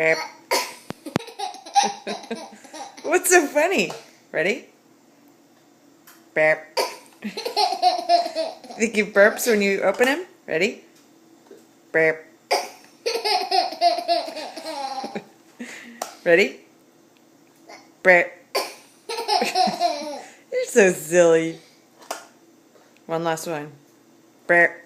Burp. What's so funny? Ready? Burp. Think you burps when you open him? Ready? Burp. Ready? Burp. You're so silly. One last one. Burp.